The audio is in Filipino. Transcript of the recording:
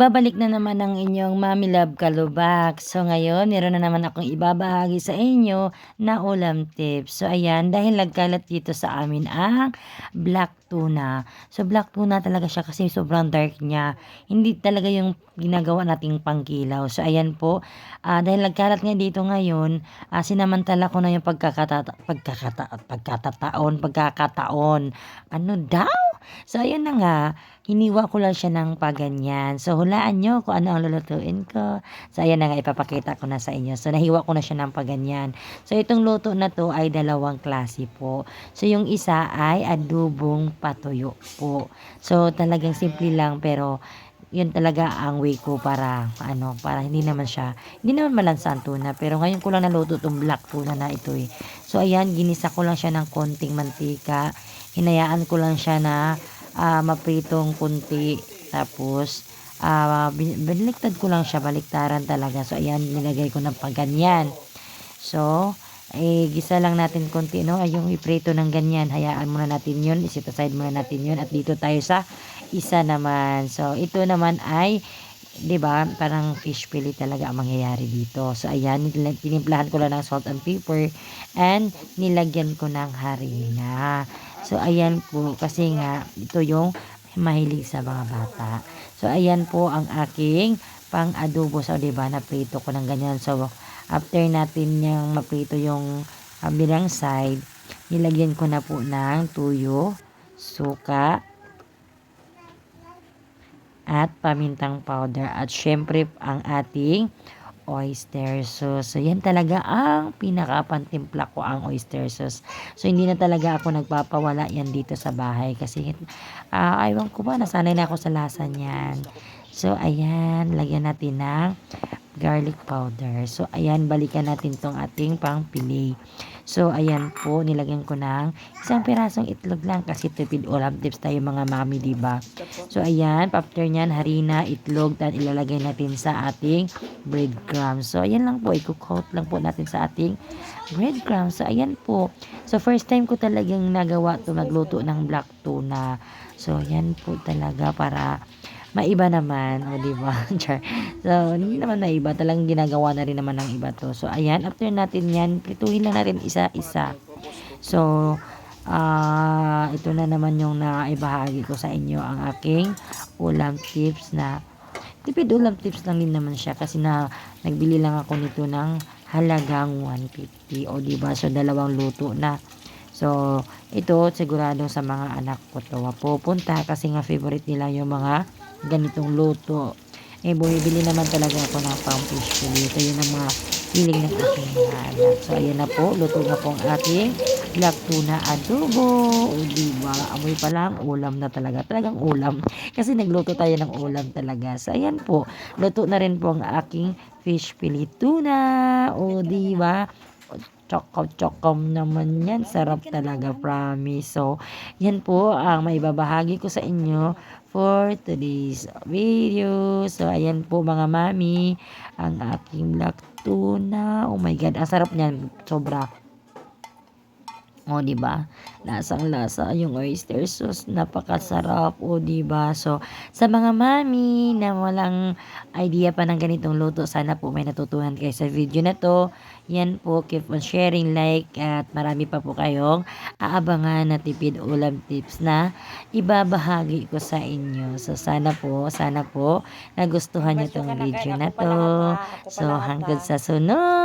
Nagbabalik na naman ang inyong Mommy Love Kalubak. So ngayon, meron na naman akong ibabahagi sa inyo na ulam tips. So ayan, dahil nagkalat dito sa amin ang black tuna. So black tuna talaga siya kasi sobrang dark niya. Hindi talaga yung ginagawa nating pangkilaw. So ayan po, dahil nagkalat nga dito ngayon, sinamantala ko na yung pagkakataon. Ano daw? So ayun na nga, hiniwa ko lang siya ng paganyan. So hulaan nyo kung ano ang lulutuin ko. So ayan na nga, ipapakita ko na sa inyo. So nahiwa ko na siya ng paganyan. So itong luto na to ay dalawang klase po. So yung isa ay adubong patuyo po. So talagang simple lang, pero yun talaga ang way ko para para hindi naman malansa ang tuna, pero ngayon ko lang naluto tong black tuna na ito eh. So ayan, ginisa ko lang siya ng konting mantika, hinayaan ko lang siya na mapritong kunti, tapos binaliktad ko lang siya, baliktaran talaga. So ayan, nilagay ko ng pagganyan. So gisa lang natin konti, no? Ay yung iprito ng ganyan, hayaan muna natin yun, iset aside muna natin yun, at dito tayo sa isa naman. So ito naman ay, 'di ba, parang fish fillet talaga ang mangyayari dito. So ayan, tinimplahan ko lang ng salt and pepper and nilagyan ko ng harina. So ayan po, kasi nga ito yung mahilig sa mga bata. So ayan po ang aking pang adobo. So 'di ba, na prito ko ng ganyan. So after natin yung maprito yung kabilang side, nilagyan ko na po ng tuyo, suka, at pamintang powder, at syempre ang ating oyster sauce. So yan talaga ang pinakapantimpla ko, ang oyster sauce. So hindi na talaga ako nagpapawala yan dito sa bahay kasi aywan ko ba, nasanay na ako sa lasa niyan. So ayan, lagyan natin ng garlic powder. So ayan, balikan natin tong ating pang-fillet. So ayan po, nilagyan ko ng isang pirasong itlog lang kasi tipid ulam tips tayo mga mami, diba? So ayan, after nyan, harina, itlog, at ilalagay natin sa ating breadcrumbs. So ayan lang po, i-coat lang po natin sa ating breadcrumbs. So ayan po. So first time ko talagang nagawa to, nagluto ng black tuna. So ayan po talaga, para maiba naman, o diba? So hindi naman maiba, talagang ginagawa na rin naman ng iba to. So ayan, after natin yan, prituhin lang natin isa-isa. So ito na naman yung naibahagi ko sa inyo, ang aking ulam tips, na tipid ulam tips lang din naman siya kasi nagbili lang ako nito ng halagang 150, o diba? So dalawang luto na. So ito sigurado sa mga anak ko to pupunta kasi nga favorite nila yung mga ganitong luto. Bumibili naman talaga ako ng pang fish fillet. Ito yun ang mga hiling ng aking mga anak. So ayan na po, luto na po ang ating black tuna adobo. O diba, amoy pa lang, ulam na talaga. Talagang ulam. Kasi nagluto tayo ng ulam talaga. So ayan po, luto na rin po ang aking fish fillet tuna. O diba, chokom naman yan. Sarap talaga, promise. So, yan po ang maibabahagi ko sa inyo for today's video. So, ayan po mga mami, ang aking black tuna. Oh my God, ang sarap niyan. Sobra. O diba? Lasang-lasa yung oyster sauce, napakasarap, o diba? So sa mga mami na walang idea pa ng ganitong luto, sana po may natutunan kayo sa video na to. Yan po, keep on sharing, like, at marami pa po kayong aabangan na tipid ulam tips na ibabahagi ko sa inyo. So sana po nagustuhan niyo tong video na to. So hanggang sa sunod.